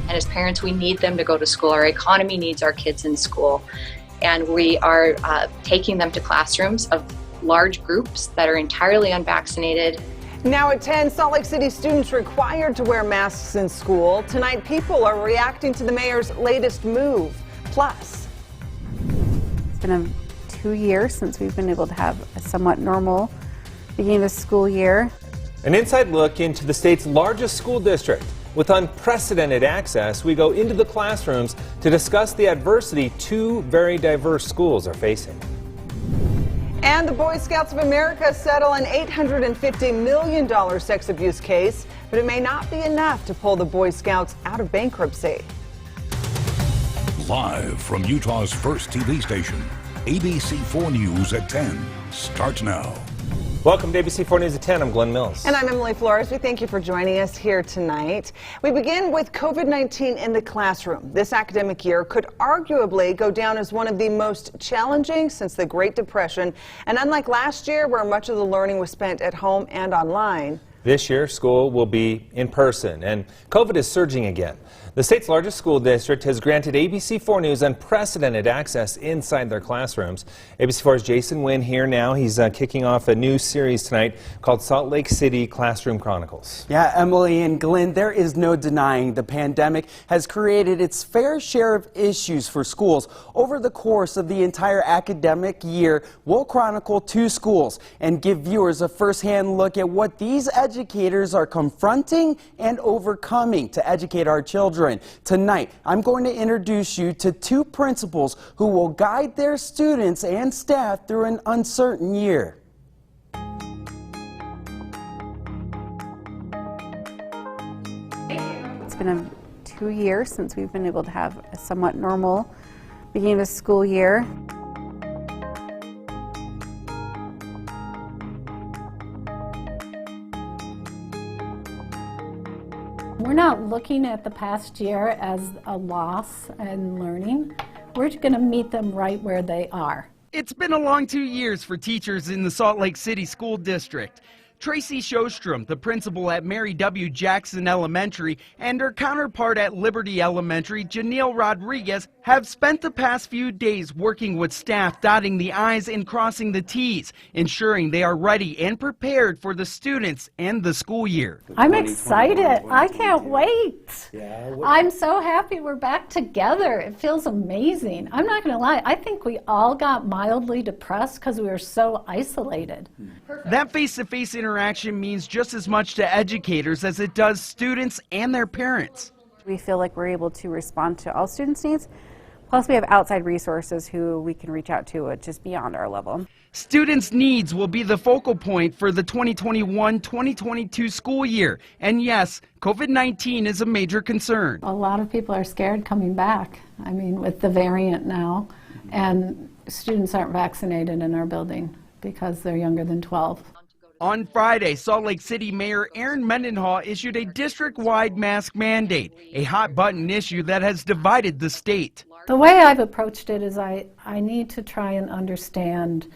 And as parents, we need them to go to school. Our economy needs our kids in school. And we are taking them to classrooms of large groups that are entirely unvaccinated. Now at 10, Salt Lake City students required to wear masks in school. Tonight, people are reacting to the mayor's latest move. Plus, it's been 2 years since we've been able to have a somewhat normal beginning of the school year. An inside look into the state's largest school district. With unprecedented access, we go into the classrooms to discuss the adversity two very diverse schools are facing. And the Boy Scouts of America settle an $850 million sex abuse case, but it may not be enough to pull the Boy Scouts out of bankruptcy. Live from Utah's first TV station, ABC 4 News at 10 starts now. Welcome to ABC 4 News at 10. I'm Glenn Mills. And I'm Emily Flores. We thank you for joining us here tonight. We begin with COVID-19 in the classroom. This academic year could arguably go down as one of the most challenging since the Great Depression. And unlike last year, where much of the learning was spent at home and online, this year, school will be in person, and COVID is surging again. The state's largest school district has granted ABC 4 News unprecedented access inside their classrooms. ABC 4's Jason Wynn here now. He's kicking off a new series tonight called Salt Lake City Classroom Chronicles. Yeah, Emily and Glenn, there is no denying the pandemic has created its fair share of issues for schools. Over the course of the entire academic year, we'll chronicle 2 schools and give viewers a first-hand look at what these educators are confronting and overcoming to educate our children. Tonight, I'm going to introduce you to 2 principals who will guide their students and staff through an uncertain year. It's been 2 years since we've been able to have a somewhat normal beginning of the school year. We're not looking at the past year as a loss in learning. We're going to meet them right where they are. It's been a long 2 years for teachers in the Salt Lake City School District. Tracy Sjostrom, the principal at Mary W. Jackson Elementary, and her counterpart at Liberty Elementary, Janelle Rodriguez, have spent the past few days working with staff, dotting the I's and crossing the T's, ensuring they are ready and prepared for the students and the school year. I'm excited. I can't wait. I'm so happy we're back together. It feels amazing. I'm not going to lie. I think we all got mildly depressed because we were so isolated. That face-to-face interaction means just as much to educators as it does students and their parents. We feel like we're able to respond to all students' needs. Plus, we have outside resources who we can reach out to, which is beyond our level. Students' needs will be the focal point for the 2021-2022 school year. And yes, COVID-19 is a major concern. A lot of people are scared coming back. I mean, with the variant now, and students aren't vaccinated in our building because they're younger than 12. On Friday, Salt Lake City Mayor Aaron Mendenhall issued a district-wide mask mandate, a hot-button issue that has divided the state. The way I've approached it is I need to try and understand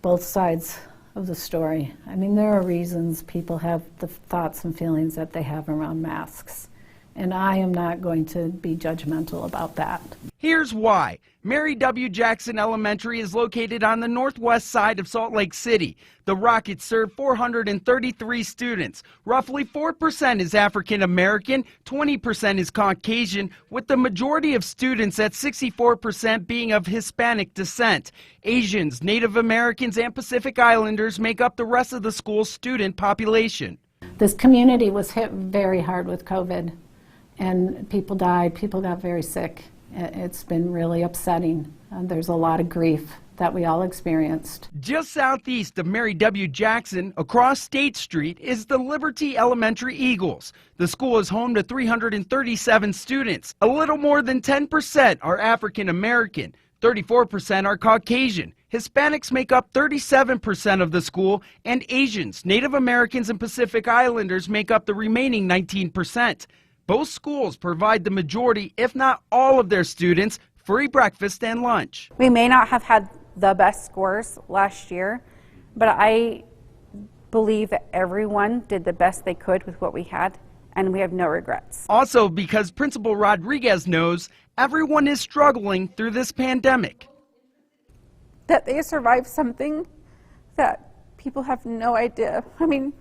both sides of the story. I mean, there are reasons people have the thoughts and feelings that they have around masks, and I am not going to be judgmental about that. Here's why. Mary W. Jackson Elementary is located on the northwest side of Salt Lake City. The Rockets serve 433 students. Roughly 4% is African American, 20% is Caucasian, with the majority of students at 64% being of Hispanic descent. Asians, Native Americans, and Pacific Islanders make up the rest of the school's student population. This community was hit very hard with COVID, and people died, people got very sick. It's been really upsetting. There's a lot of grief that we all experienced. Just southeast of Mary W. Jackson, across State Street, is the Liberty Elementary Eagles. The school is home to 337 students. A little more than 10% are African American, 34% are Caucasian. Hispanics make up 37% of the school, and Asians, Native Americans, and Pacific Islanders make up the remaining 19%. Both schools provide the majority, if not all, of their students free breakfast and lunch. We may not have had the best scores last year, but I believe that everyone did the best they could with what we had, and we have no regrets. Also, because Principal Rodriguez knows everyone is struggling through this pandemic. That they survived something that people have no idea. I mean,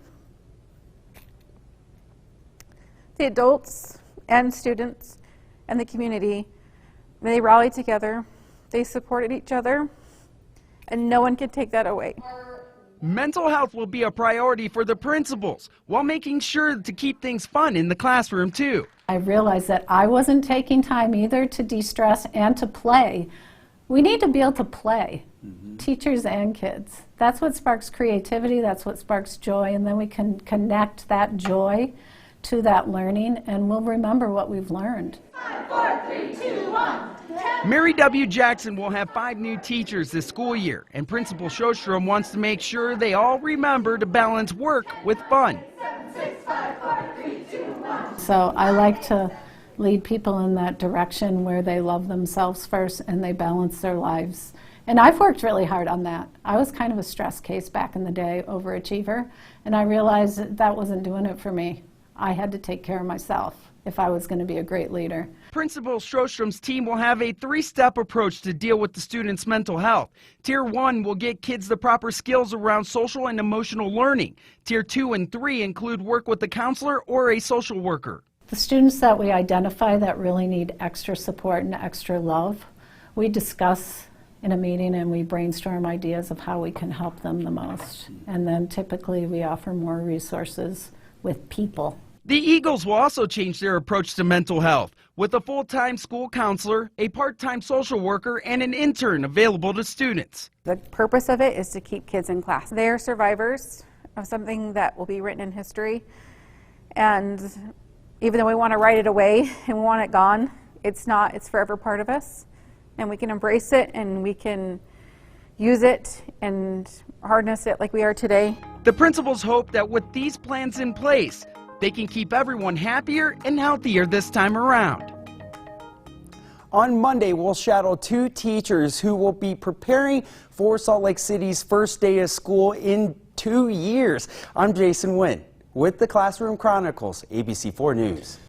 the adults and students and the community, they rallied together, they supported each other, and no one can take that away. Mental health will be a priority for the principals while making sure to keep things fun in the classroom too. I realized that I wasn't taking time either to de-stress and to play. We need to be able to play, teachers and kids. That's what sparks creativity, that's what sparks joy, and then we can connect that joy to that learning, and we'll remember what we've learned. 5, 4, 3, 2, 1. Mary W. Jackson will have 5 new teachers this school year, and Principal Sjostrom wants to make sure they all remember to balance work with fun. 7, 6, 5, 4, 3, 2, 1. So I like to lead people in that direction where they love themselves first and they balance their lives. And I've worked really hard on that. I was kind of a stress case back in the day, overachiever, and I realized that wasn't doing it for me. I had to take care of myself if I was going to be a great leader. Principal Strostrom's team will have a 3-step approach to deal with the students' mental health. Tier 1 will get kids the proper skills around social and emotional learning. Tier 2 and 3 include work with a counselor or a social worker. The students that we identify that really need extra support and extra love, we discuss in a meeting and we brainstorm ideas of how we can help them the most. And then typically we offer more resources with people. The Eagles will also change their approach to mental health with a full-time school counselor, a part-time social worker, and an intern available to students. The purpose of it is to keep kids in class. They are survivors of something that will be written in history, and even though we want to write it away and we want it gone, it's not. It's forever part of us, and we can embrace it and we can use it and harness it like we are today. The principals hope that with these plans in place, they can keep everyone happier and healthier this time around. On Monday, we'll shadow 2 teachers who will be preparing for Salt Lake City's first day of school in 2 years. I'm Jason Nguyen with the Classroom Chronicles, ABC 4 News.